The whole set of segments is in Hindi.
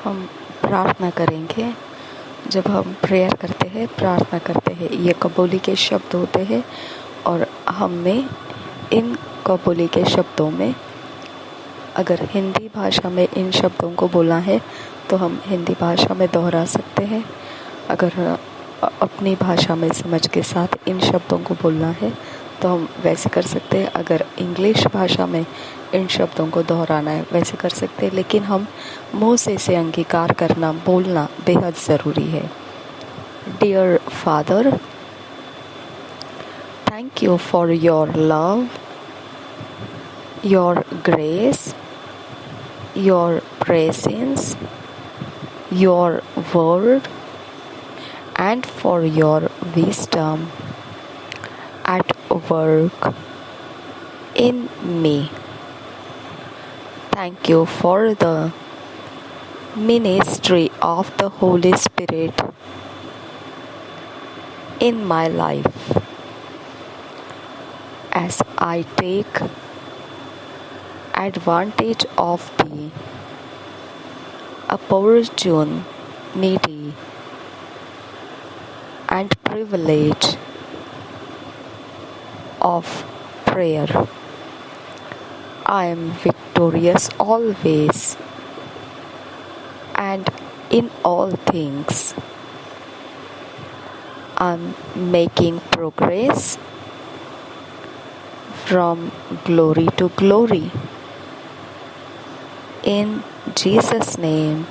हम प्रार्थना करेंगे। जब हम प्रेयर करते हैं, प्रार्थना करते हैं, ये कबूली के शब्द होते हैं और हमें इन कबूली के शब्दों में, अगर हिंदी भाषा में इन शब्दों को बोलना है तो हम हिंदी भाषा में दोहरा सकते हैं। अगर अपनी भाषा में समझ के साथ इन शब्दों को बोलना है तो हम वैसे कर सकते हैं। अगर इंग्लिश भाषा में इन शब्दों को दोहराना है वैसे कर सकते हैं, लेकिन हम मुंह से इसे अंगीकार करना, बोलना बेहद ज़रूरी है। Dear father, thank you for your love, your grace, your presence, your word and for your wisdom at work in me. Thank you for the ministry of the Holy Spirit in my life as I take advantage of the opportunity and privilege of prayer. I am victorious always and in all things. I'm making progress from glory to glory. In Jesus' name,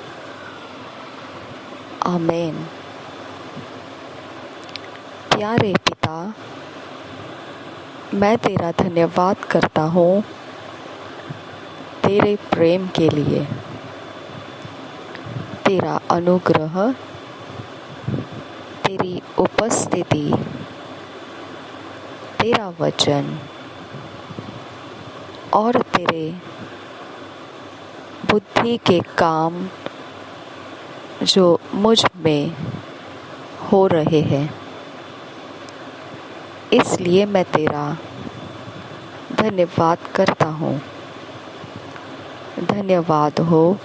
Amen. प्यारे पिता, मैं तेरा धन्यवाद करता हूँ तेरे प्रेम के लिए, तेरा अनुग्रह, तेरी उपस्थिति, तेरा वचन और तेरे बुद्धि के काम जो मुझ में हो रहे हैं। इसलिए मैं तेरा धन्यवाद करता हूँ। धन्यवाद हो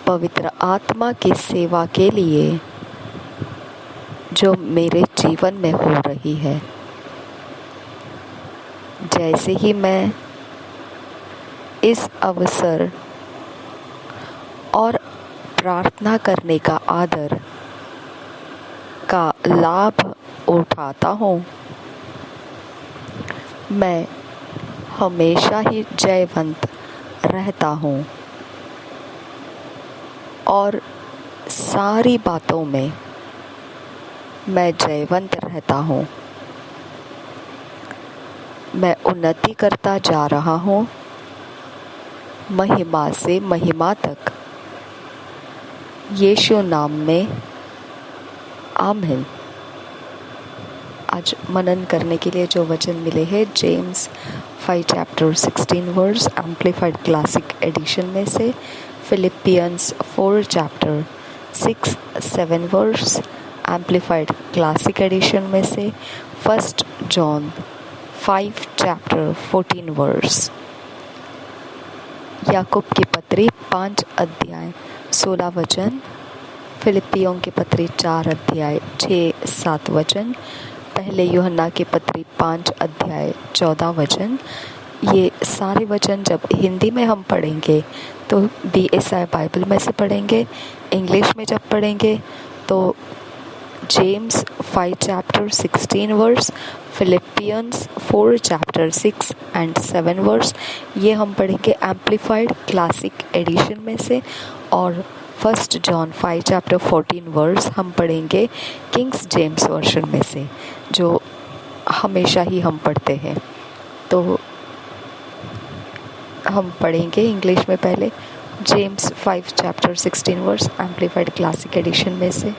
पवित्र आत्मा की सेवा के लिए जो मेरे जीवन में हो रही है। जैसे ही मैं इस अवसर और प्रार्थना करने का आदर का लाभ उठाता हूँ, मैं हमेशा ही जयवंत रहता हूँ और सारी बातों में मैं जयवंत रहता हूँ। मैं उन्नति करता जा रहा हूँ, महिमा से महिमा तक। यीशु नाम में आमीन। आज मनन करने के लिए जो वचन मिले हैं James 5 chapter 16 verse amplified classic edition में से, Philippians 4 chapter 6-7 verse amplified classic edition में से, 1 जॉन 5 चैप्टर 14 वर्स। याकूब की पत्री 5 अध्याय 16 वचन, फिलिपियों की पत्री 4 अध्याय 6-7 वचन, पहले यूहन्ना की पत्री 5 अध्याय 14 वचन। ये सारे वचन जब हिंदी में हम पढ़ेंगे तो BSI बाइबल में से पढ़ेंगे, इंग्लिश में जब पढ़ेंगे तो James 5 chapter 16 verse, Philippians 4 chapter 6 and 7 verse, ये हम पढ़ेंगे एम्प्लीफाइड क्लासिक एडिशन में से, और 1 जॉन 5 चैप्टर 14 वर्स हम पढ़ेंगे किंग्स जेम्स वर्शन में से, जो हमेशा ही हम पढ़ते हैं। तो हम पढ़ेंगे इंग्लिश में पहले James 5 chapter 16 verse amplified classic edition में से।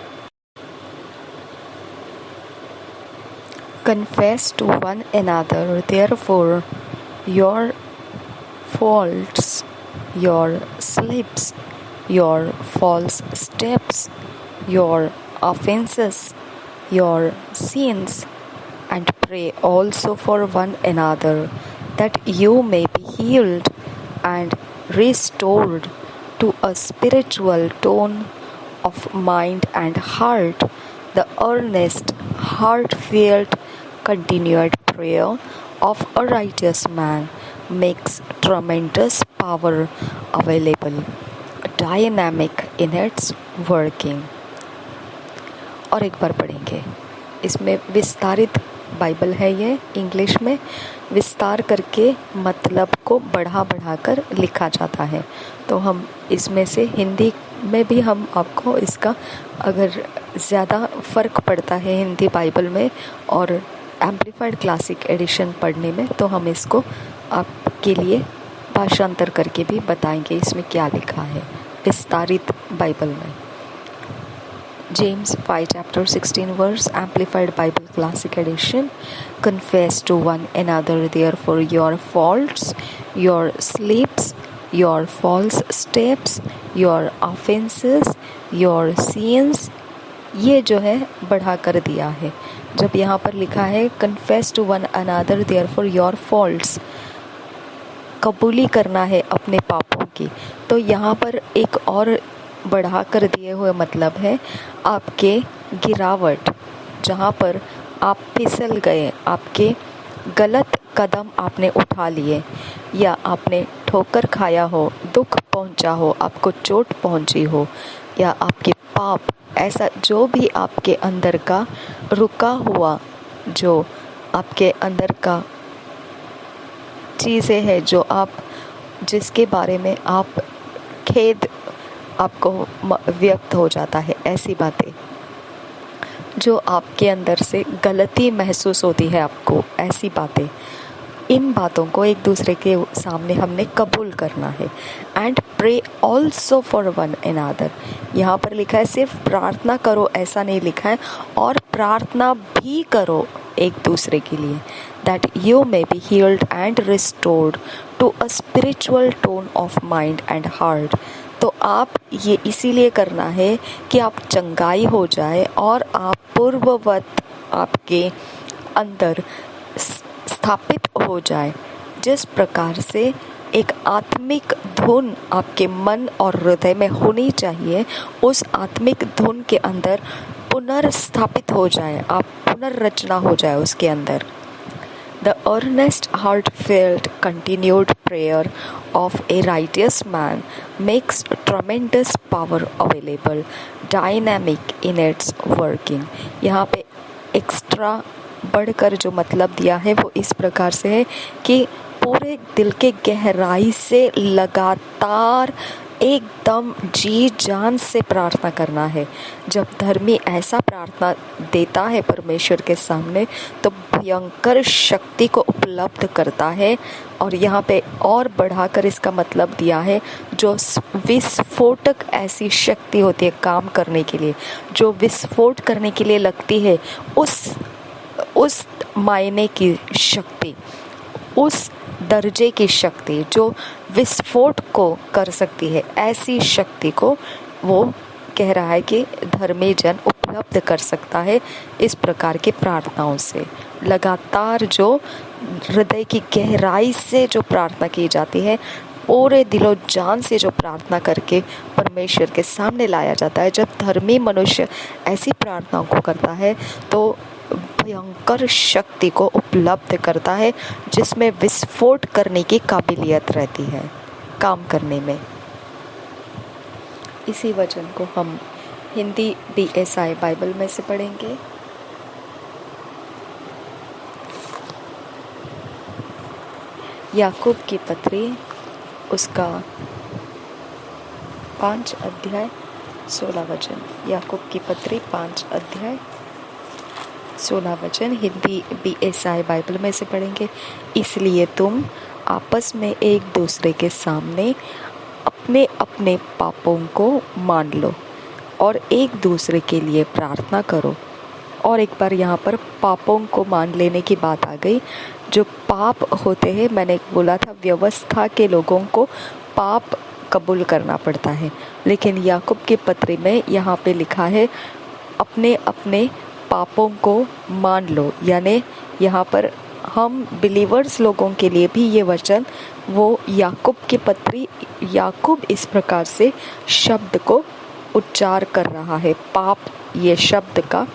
Confess to one another, therefore, your faults, your slips, your false steps, your offenses, your sins, and pray also for one another, that you may be healed and restored to a spiritual tone of mind and heart. The earnest, heartfelt, continued prayer of a righteous man makes tremendous power available, dynamic in its working. और एक बार पढ़ेंगे। इसमें विस्तारित बाइबल है, ये इंग्लिश में विस्तार करके मतलब को बढ़ा कर लिखा जाता है। तो हम इसमें से हिंदी में भी हम आपको इसका, अगर ज़्यादा फ़र्क पड़ता है हिंदी बाइबल में और एम्प्लीफाइड क्लासिक एडिशन पढ़ने में, तो हम इसको आपके लिए भाषांतर करके भी बताएंगे इसमें क्या लिखा है विस्तारित बाइबल में। James 5 chapter 16 verse Amplified Bible Classic Edition. Confess to one another therefore your faults, your slips, your false steps, your offenses, your sins. ये जो है बढ़ा कर दिया है। जब यहाँ पर लिखा है confess to one another therefore your faults, कबूली करना है अपने पापों की, तो यहाँ पर एक और बढ़ा कर दिए हुए मतलब है आपके गिरावट, जहाँ पर आप फिसल गए, आपके गलत कदम आपने उठा लिए, या आपने ठोकर खाया हो, दुख पहुँचा हो, आपको चोट पहुँची हो, या आपके पाप, ऐसा जो भी आपके अंदर का रुका हुआ, जो आपके अंदर का चीज़ें हैं, जो आप, जिसके बारे में आप खेद आपको व्यक्त हो जाता है, ऐसी बातें जो आपके अंदर से गलती महसूस होती है आपको, ऐसी बातें, इन बातों को एक दूसरे के सामने हमने कबूल करना है। And pray also for one another, यहाँ पर लिखा है सिर्फ प्रार्थना करो ऐसा नहीं लिखा है, और प्रार्थना भी करो एक दूसरे के लिए, that you may be healed and restored to a spiritual tone of mind and heart. तो आप ये इसीलिए करना है कि आप चंगाई हो जाए और आप पूर्ववत आपके अंदर स्थापित हो जाए, जिस प्रकार से एक आत्मिक धुन आपके मन और हृदय में होनी चाहिए, उस आत्मिक धुन के अंदर पुनर्स्थापित हो जाए, आप पुनर्रचना हो जाए उसके अंदर। The earnest, heartfelt, continued prayer of a righteous man makes tremendous power available, dynamic in its working. यहाँ पे एक्स्ट्रा बढ़कर जो मतलब दिया है वो इस प्रकार से है कि पूरे दिल के गहराई से लगातार एकदम जी जान से प्रार्थना करना है। जब धर्मी ऐसा प्रार्थना देता है परमेश्वर के सामने, तो भयंकर शक्ति को उपलब्ध करता है। और यहाँ पे और बढ़ाकर इसका मतलब दिया है, जो विस्फोटक ऐसी शक्ति होती है काम करने के लिए, जो विस्फोट करने के लिए लगती है, उस मायने की शक्ति, उस दर्जे की शक्ति जो विस्फोट को कर सकती है, ऐसी शक्ति को वो कह रहा है कि धर्मी जन उपलब्ध कर सकता है इस प्रकार की प्रार्थनाओं से। लगातार जो हृदय की गहराई से जो प्रार्थना की जाती है, पूरे दिलो जान से जो प्रार्थना करके परमेश्वर के सामने लाया जाता है, जब धर्मी मनुष्य ऐसी प्रार्थनाओं को करता है तो भयंकर शक्ति को उपलब्ध करता है, जिसमें विस्फोट करने की काबिलियत रहती है काम करने में। इसी वचन को हम हिंदी BSI बाइबल में से पढ़ेंगे। याकूब की पत्री उसका 5 अध्याय 16 वचन। याकूब की पत्री 5 अध्याय 16 वचन हिंदी BSI बाइबल में से पढ़ेंगे। इसलिए तुम आपस में एक दूसरे के सामने अपने अपने पापों को मान लो और एक दूसरे के लिए प्रार्थना करो। और एक बार यहाँ पर पापों को मान लेने की बात आ गई। जो पाप होते हैं, मैंने बोला था व्यवस्था के लोगों को पाप कबूल करना पड़ता है, लेकिन याकूब की पत्री में यहाँ पे लिखा है अपने अपने पापों को मान लो। यानी यहाँ पर हम बिलीवर्स लोगों के लिए भी ये वचन वो याकूब की पत्री, याकूब इस प्रकार से शब्द को उच्चार कर रहा है, पाप ये शब्द का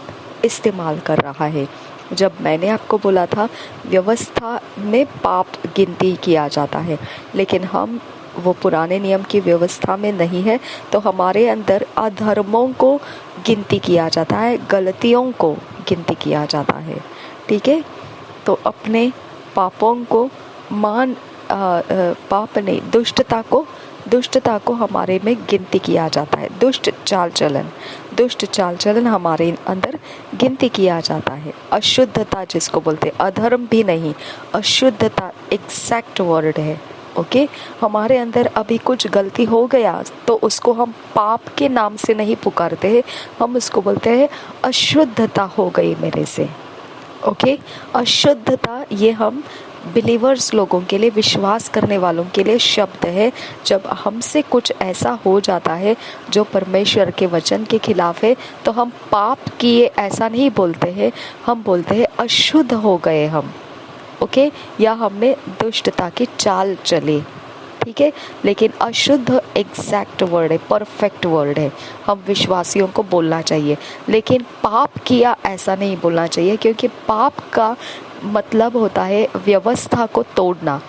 इस्तेमाल कर रहा है। जब मैंने आपको बोला था व्यवस्था में पाप गिनती किया जाता है, लेकिन हम वो पुराने नियम की व्यवस्था में नहीं है, तो हमारे अंदर अधर्मों को गिनती किया जाता है, गलतियों को गिनती किया जाता है। ठीक है, तो अपने पापों को पाप नहीं, दुष्टता को हमारे में गिनती किया जाता है। दुष्ट चाल चलन हमारे अंदर गिनती किया जाता है। अशुद्धता जिसको बोलते, अधर्म भी नहीं, अशुद्धता एग्जैक्ट वर्ड है। ओके, हमारे अंदर अभी कुछ गलती हो गया तो उसको हम पाप के नाम से नहीं पुकारते हैं, हम उसको बोलते हैं अशुद्धता हो गई मेरे से। ओके, अशुद्धता ये हम बिलीवर्स लोगों के लिए, विश्वास करने वालों के लिए शब्द है। जब हमसे कुछ ऐसा हो जाता है जो परमेश्वर के वचन के खिलाफ है, तो हम पाप किए ऐसा नहीं बोलते हैं, हम बोलते हैं अशुद्ध हो गए हम। ओके, या हमने दुष्टता की चाल चली। ठीक है, लेकिन अशुद्ध एग्जैक्ट वर्ड है, परफेक्ट वर्ड है, हम विश्वासियों को बोलना चाहिए। लेकिन पाप किया ऐसा नहीं बोलना चाहिए, क्योंकि पाप का मतलब होता है व्यवस्था को तोड़ना।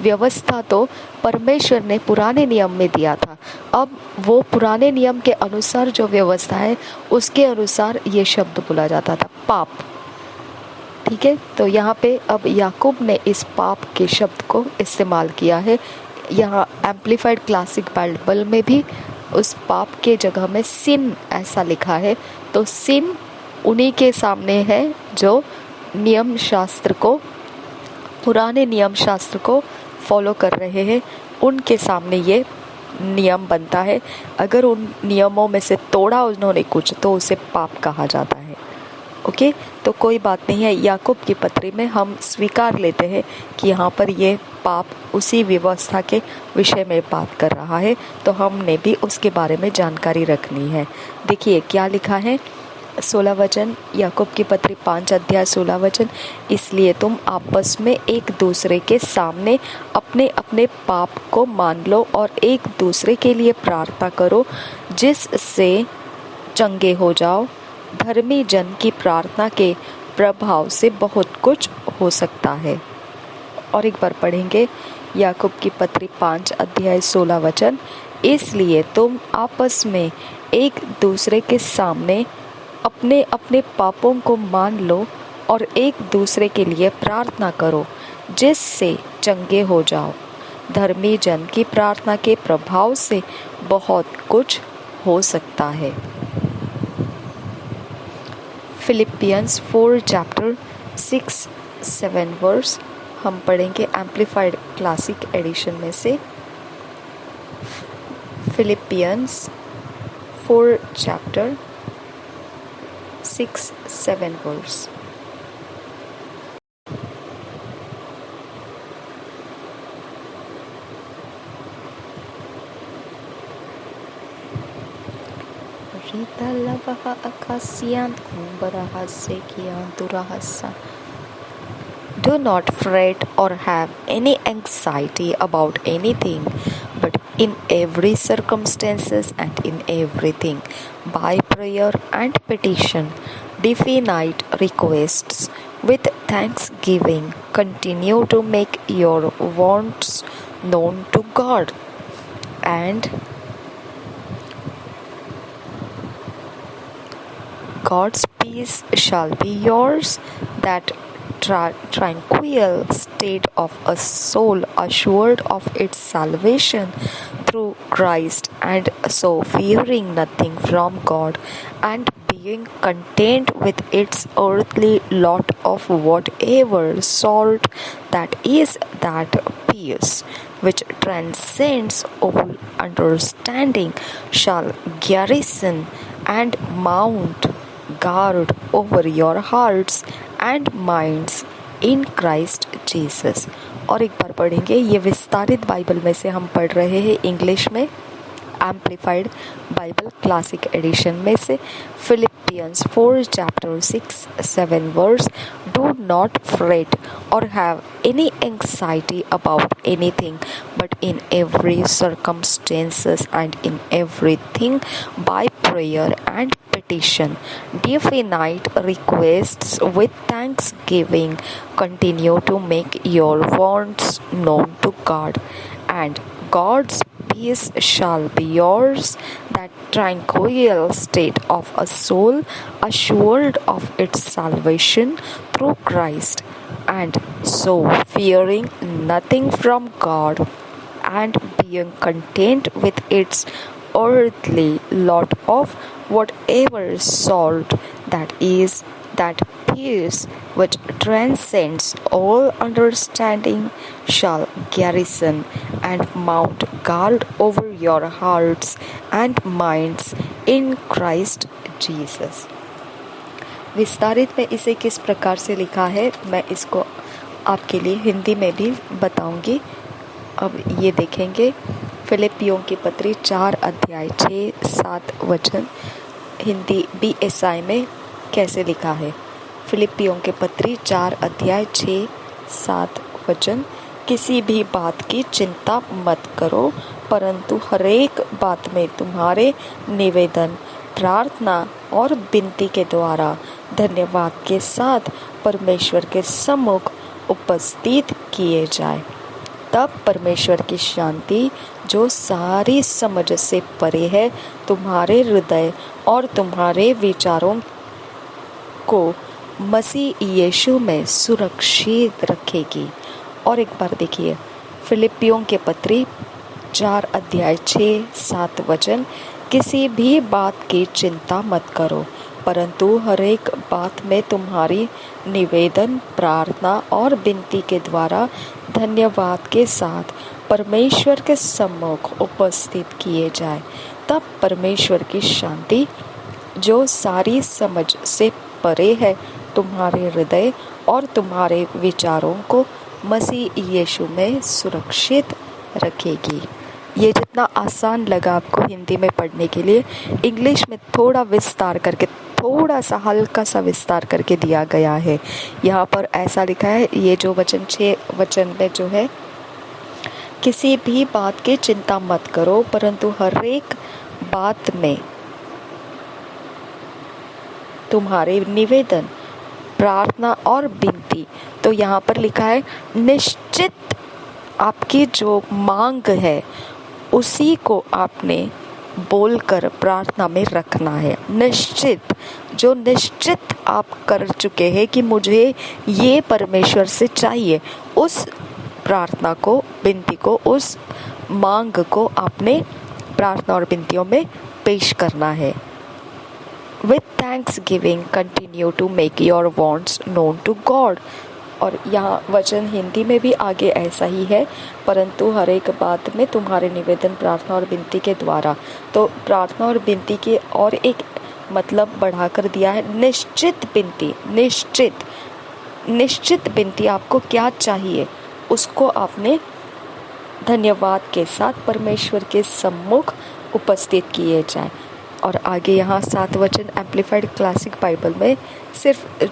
व्यवस्था तो परमेश्वर ने पुराने नियम में दिया था, अब वो पुराने नियम के अनुसार जो व्यवस्था है उसके अनुसार ये शब्द बोला जाता था, पाप। ठीक है, तो यहाँ पे अब याकूब ने इस पाप के शब्द को इस्तेमाल किया है। यहाँ एम्प्लीफाइड क्लासिक बाइबल में भी उस पाप के जगह में सिन ऐसा लिखा है। तो सिन उन्हीं के सामने है जो नियम शास्त्र को, पुराने नियम शास्त्र को फॉलो कर रहे हैं, उनके सामने ये नियम बनता है। अगर उन नियमों में से तोड़ा उन्होंने कुछ तो उसे पाप कहा जाता है। ओके, तो कोई बात नहीं है, याकूब की पत्री में हम स्वीकार लेते हैं कि यहाँ पर ये पाप उसी व्यवस्था के विषय में बात कर रहा है, तो हमने भी उसके बारे में जानकारी रखनी है। देखिए क्या लिखा है, 16 वचन, याकूब की पत्री 5 अध्याय 16 वचन। इसलिए तुम आपस में एक दूसरे के सामने अपने अपने पाप को मान लो और एक दूसरे के लिए प्रार्थना करो, जिससे चंगे हो जाओ। धर्मी जन की प्रार्थना के प्रभाव से बहुत कुछ हो सकता है। और एक बार पढ़ेंगे, याकूब की पत्री 5 अध्याय 16 वचन। इसलिए तुम आपस में एक दूसरे के सामने अपने अपने पापों को मान लो और एक दूसरे के लिए प्रार्थना करो, जिससे चंगे हो जाओ। धर्मी जन की प्रार्थना के प्रभाव से बहुत कुछ हो सकता है। फिलिपियंस 4 चैप्टर 6-7 वर्स हम पढ़ेंगे एम्प्लीफाइड क्लासिक एडिशन में से। Philippians 4 chapter 6-7 verse. Do not fret or have any anxiety about anything, but in every circumstances and in everything, by prayer and petition, definite requests with thanksgiving, continue to make your wants known to God, and God's peace shall be yours, that tranquil state of a soul assured of its salvation through Christ, and so fearing nothing from God, and being content with its earthly lot of whatever sort, that is that peace which transcends all understanding shall garrison and mount guard over your hearts and minds in Christ Jesus। और एक बार पढ़ेंगे, ये विस्तारित बाइबल में से हम पढ़ रहे हैं इंग्लिश में, एम्प्लीफाइड बाइबल क्लासिक एडिशन में से Philippians 4 chapter 6-7 verse, do not fret or have any anxiety about anything, but in every circumstances and in everything by prayer and petition, definite requests with thanksgiving, continue to make your wants known to God, and God's peace shall be yours, that tranquil state of a soul assured of its salvation through Christ, and so fearing nothing from God, and being content with its earthly lot of whatever sort, that is, that peace which transcends all understanding shall garrison and mount guard over your hearts and minds in Christ Jesus. विस्तारित में इसे किस प्रकार से लिखा है मैं इसको आपके लिए हिंदी में भी बताऊंगी। अब ये देखेंगे फिलिपियों की पत्री 4 अध्याय 6-7 वचन हिंदी BSI में कैसे लिखा है। फिलिपियों के पत्री 4 अध्याय 6-7 वचन, किसी भी बात की चिंता मत करो, परंतु हरेक बात में तुम्हारे निवेदन, प्रार्थना और विनती के द्वारा धन्यवाद के साथ परमेश्वर के सम्मुख उपस्थित किए जाए। तब परमेश्वर की शांति जो सारी समझ से परे है तुम्हारे हृदय और तुम्हारे विचारों को मसीह यीशु में सुरक्षित रखेगी। और एक बार देखिए फिलिपियों के पत्री 4 अध्याय 6-7 वचन, किसी भी बात की चिंता मत करो, परंतु हर एक बात में तुम्हारी निवेदन, प्रार्थना और विनती के द्वारा धन्यवाद के साथ परमेश्वर के सम्मुख उपस्थित किए जाए। तब परमेश्वर की शांति जो सारी समझ से परे है तुम्हारे हृदय और तुम्हारे विचारों को मसीह यीशु में सुरक्षित रखेगी। ये जितना आसान लगा आपको हिंदी में पढ़ने के लिए, इंग्लिश में थोड़ा विस्तार करके, थोड़ा सा हल्का सा विस्तार करके दिया गया है। यहाँ पर ऐसा लिखा है, ये जो वचन 6 वचन में जो है, किसी भी बात की चिंता मत करो, परंतु हर एक बात में तुम्हारे निवेदन, प्रार्थना और विनती। तो यहाँ पर लिखा है निश्चित आपकी जो मांग है उसी को आपने बोलकर प्रार्थना में रखना है। निश्चित, जो निश्चित आप कर चुके हैं कि मुझे ये परमेश्वर से चाहिए, उस प्रार्थना को, विनती को, उस मांग को आपने प्रार्थना और विनतियों में पेश करना है। With thanksgiving continue to make your wants known to God। और यहाँ वचन हिंदी में भी आगे ऐसा ही है, परंतु हर एक बात में तुम्हारे निवेदन, प्रार्थना और विनती के द्वारा। तो प्रार्थना और विनती के और एक मतलब बढ़ाकर दिया है निश्चित विनती। निश्चित विनती, आपको क्या चाहिए उसको आपने धन्यवाद के साथ परमेश्वर के सम्मुख उपस्थित किए जाए। और आगे यहाँ 7 वचन एम्प्लीफाइड क्लासिक बाइबल में सिर्फ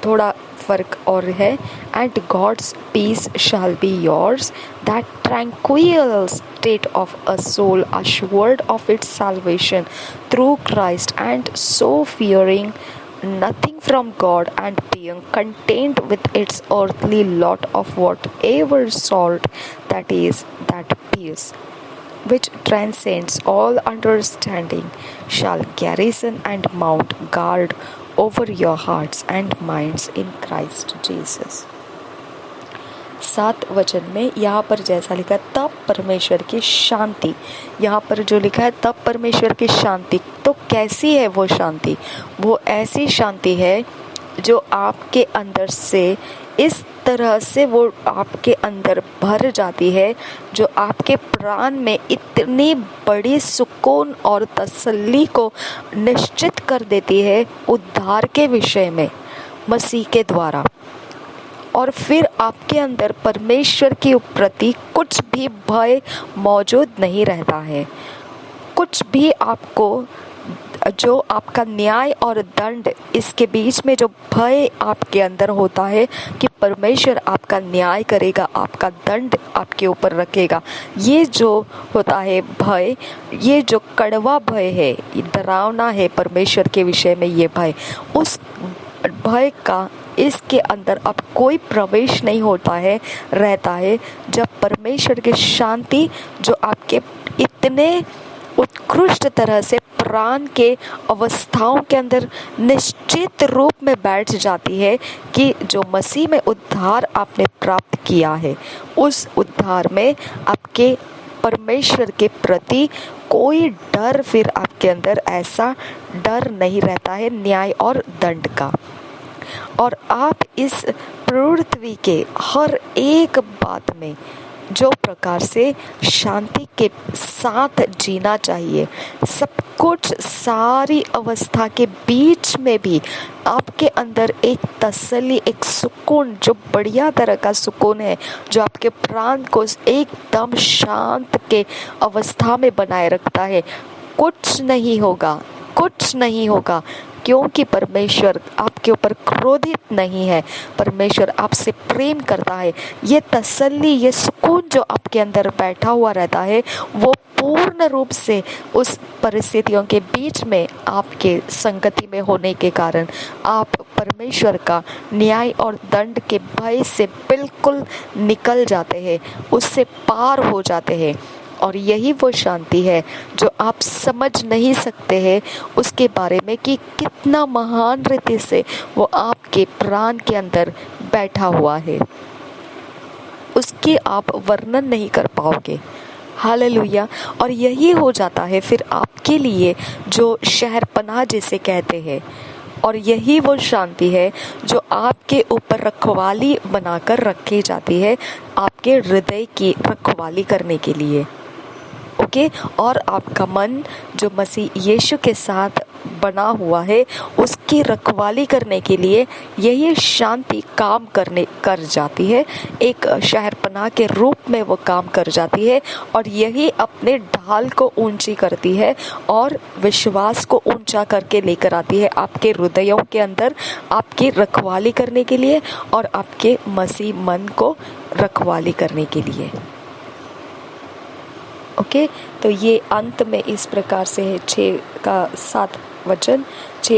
थोड़ा फर्क और है। And God's peace shall be yours, that tranquil state of a soul assured of its salvation through Christ, and so fearing nothing from God, and being content with its earthly lot of whatever sort, that is, that peace which transcends all understanding shall garrison and mount guard over your hearts and minds in Christ Jesus। 7 वचन में यहाँ पर जैसा लिखा है तब परमेश्वर की शांति, यहाँ पर जो लिखा है तब परमेश्वर की शांति, तो कैसी है वो शांति? वो ऐसी शांति है जो आपके अंदर से इस तरह से वो आपके अंदर भर जाती है, जो आपके प्राण में इतनी बड़ी सुकून और तसल्ली को निश्चित कर देती है उद्धार के विषय में मसीह के द्वारा। और फिर आपके अंदर परमेश्वर के प्रति कुछ भी भय मौजूद नहीं रहता है। कुछ भी आपको, जो आपका न्याय और दंड, इसके बीच में जो भय आपके अंदर होता है कि परमेश्वर आपका न्याय करेगा, आपका दंड आपके ऊपर रखेगा, ये जो होता है भय, ये जो कड़वा भय है, डरावना है परमेश्वर के विषय में ये भय, उस भय का इसके अंदर अब कोई प्रवेश नहीं होता है, रहता है, जब परमेश्वर की शांति जो आपके इतने उत्कृष्ट तरह से प्राण के अवस्थाओं के अंदर निश्चित रूप में बैठ जाती है कि जो मसीह में उद्धार आपने प्राप्त किया है, उस उद्धार में आपके परमेश्वर के प्रति कोई डर फिर आपके अंदर ऐसा डर नहीं रहता है न्याय और दंड का। और आप इस पृथ्वी के हर एक बात में जो प्रकार से शांति के साथ जीना चाहिए, सब कुछ सारी अवस्था के बीच में भी आपके अंदर एक तसल्ली, एक सुकून, जो बढ़िया तरह का सुकून है, जो आपके प्राण को एकदम शांत के अवस्था में बनाए रखता है। कुछ नहीं होगा, कुछ नहीं होगा, क्योंकि परमेश्वर आपके ऊपर क्रोधित नहीं है, परमेश्वर आपसे प्रेम करता है। ये तसल्ली, ये सुकून जो आपके अंदर बैठा हुआ रहता है, वो पूर्ण रूप से उस परिस्थितियों के बीच में आपके संगति में होने के कारण आप परमेश्वर का न्याय और दंड के भय से बिल्कुल निकल जाते हैं, उससे पार हो जाते हैं। और यही वो शांति है जो आप समझ नहीं सकते हैं उसके बारे में कि कितना महान रीति से वो आपके प्राण के अंदर बैठा हुआ है, उसके आप वर्णन नहीं कर पाओगे। हालेलुया। और यही हो जाता है फिर आपके लिए जो शहरपनाह जिसे कहते हैं, और यही वो शांति है जो आपके ऊपर रखवाली बनाकर रखी जाती है, आपके हृदय की रखवाली करने के लिए। ओके। और आपका मन जो मसीह यीशु के साथ बना हुआ है, उसकी रखवाली करने के लिए यही शांति काम कर जाती है, एक शहरपनाह के रूप में वो काम कर जाती है। और यही अपने ढाल को ऊंची करती है और विश्वास को ऊंचा करके लेकर आती है आपके हृदयों के अंदर, आपकी रखवाली करने के लिए और आपके मसीह मन को रखवाली करने के लिए। ओके। तो ये अंत में इस प्रकार से है 6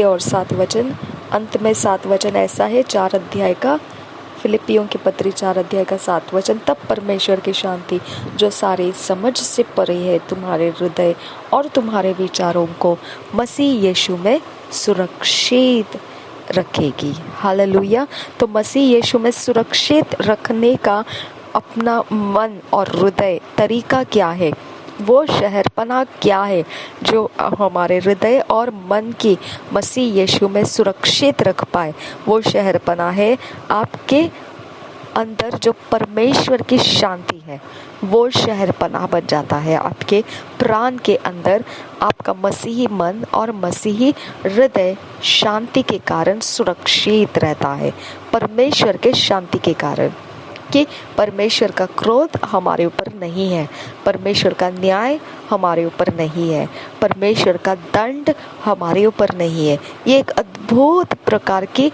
और 7 वचन। अंत में 7 वचन ऐसा है 4 अध्याय का, फिलिपियों की पत्री 4 अध्याय का 7 वचन। तब परमेश्वर की शांति जो सारे समझ से परे है तुम्हारे हृदय और तुम्हारे विचारों को मसीह यीशु में सुरक्षित रखेगी। हालेलुया। तो मसीह यीशु में सुरक्षित रखने का अपना मन और हृदय तरीका क्या है, वो शहरपनाह क्या है जो हमारे हृदय और मन की मसीह यीशु में सुरक्षित रख पाए? वो शहरपनाह है आपके अंदर जो परमेश्वर की शांति है, वो शहरपनाह बन जाता है आपके प्राण के अंदर। आपका मसीही मन और मसीही हृदय शांति के कारण सुरक्षित रहता है, परमेश्वर के शांति के कारण। कि परमेश्वर का क्रोध हमारे ऊपर नहीं है, परमेश्वर का न्याय हमारे ऊपर नहीं है, परमेश्वर का दंड हमारे ऊपर नहीं है। ये एक अद्भुत प्रकार की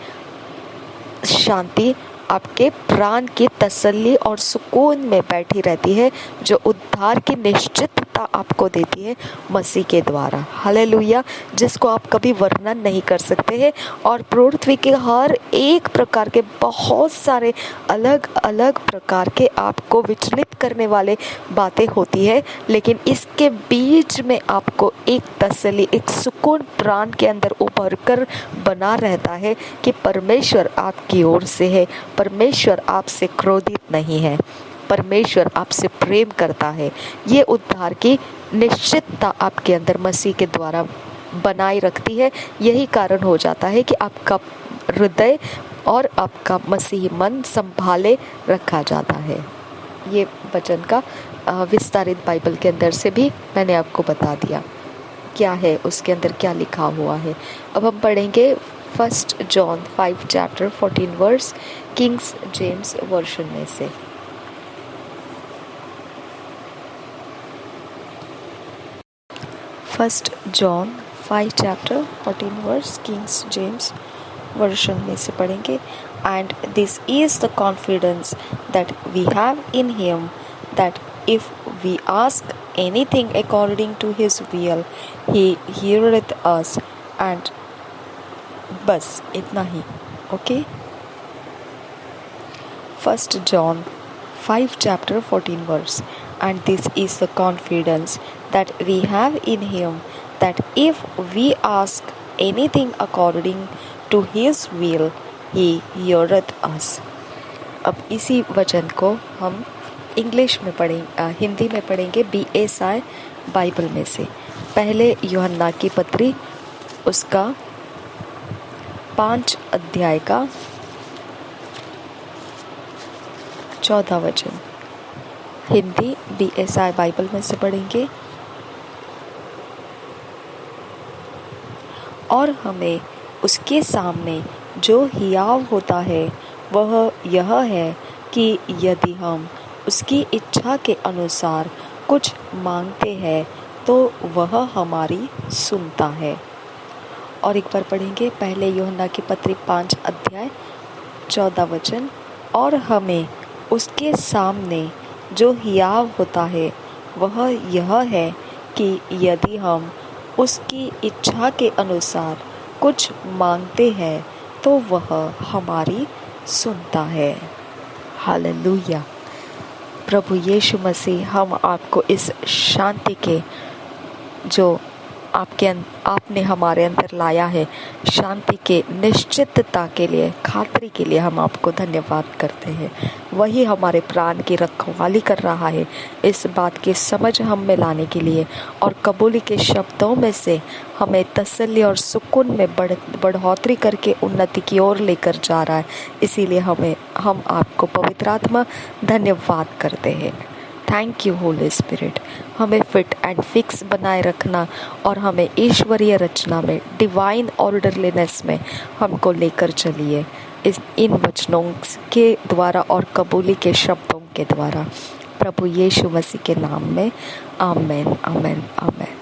शांति आपके प्राण की तसल्ली और सुकून में बैठी रहती है, जो उद्धार की निश्चितता आपको देती है मसीह के द्वारा। हालेलुया। जिसको आप कभी वर्णन नहीं कर सकते हैं। और पृथ्वी के हर एक प्रकार के बहुत सारे अलग अलग प्रकार के आपको विचलित करने वाले बातें होती है, लेकिन इसके बीच में आपको एक तसल्ली, एक सुकून प्राण के अंदर उभर कर बना रहता है कि परमेश्वर आपकी ओर से है, परमेश्वर आपसे क्रोधित नहीं है, परमेश्वर आपसे प्रेम करता है। ये उद्धार की निश्चितता आपके अंदर मसीह के द्वारा बनाई रखती है। यही कारण हो जाता है कि आपका हृदय और आपका मसीह मन संभाले रखा जाता है। ये वचन का विस्तारित बाइबल के अंदर से भी मैंने आपको बता दिया क्या है, उसके अंदर क्या लिखा हुआ है। अब हम पढ़ेंगे 1 John 5 chapter 14 verse King James version में से। First John 5 chapter 14 verse King James version में से पढ़ेंगे। And this is the confidence that we have in him that if we ask anything according to his will he हियरeth अस। एंड बस इतना ही। Okay. First John 5 chapter 14 verse. And this is the confidence that we have in him that if we ask anything according to his will he heareth us। अब इसी वचन को हम इंग्लिश में हिंदी में पढ़ेंगे BSI बाइबल में से। पहले यूहन्ना की पत्री उसका 5 अध्याय का 14 वचन हिंदी BSI बाइबल में से पढ़ेंगे। और हमें उसके सामने जो हियाव होता है वह यह है कि यदि हम उसकी इच्छा के अनुसार कुछ मांगते हैं तो वह हमारी सुनता है। और एक बार पढ़ेंगे पहले यूहन्ना की पत्री 5 अध्याय 14 वचन। और हमें उसके सामने जो हियाव होता है वह यह है कि यदि हम उसकी इच्छा के अनुसार कुछ मांगते हैं तो वह हमारी सुनता है। हालेलुया। प्रभु यीशु मसीह, हम आपको इस शांति के जो आपने हमारे अंदर लाया है, शांति के निश्चितता के लिए, खातरी के लिए हम आपको धन्यवाद करते हैं। वही हमारे प्राण की रखवाली कर रहा है, इस बात की समझ हम में लाने के लिए और कबूली के शब्दों में से हमें तसल्ली और सुकून में बढ़ोतरी करके उन्नति की ओर लेकर जा रहा है। इसीलिए हम आपको पवित्र आत्मा धन्यवाद करते हैं। Thank you Holi spirit. हमें फिट एंड फिक्स बनाए रखना और हमें ईश्वरीय रचना में, डिवाइन ऑर्डरलीनेस में हमको लेकर चलिए इन वचनों के द्वारा और कबूली के शब्दों के द्वारा। प्रभु यीशु मसीह के नाम में आमेन, आमेन, आमेन।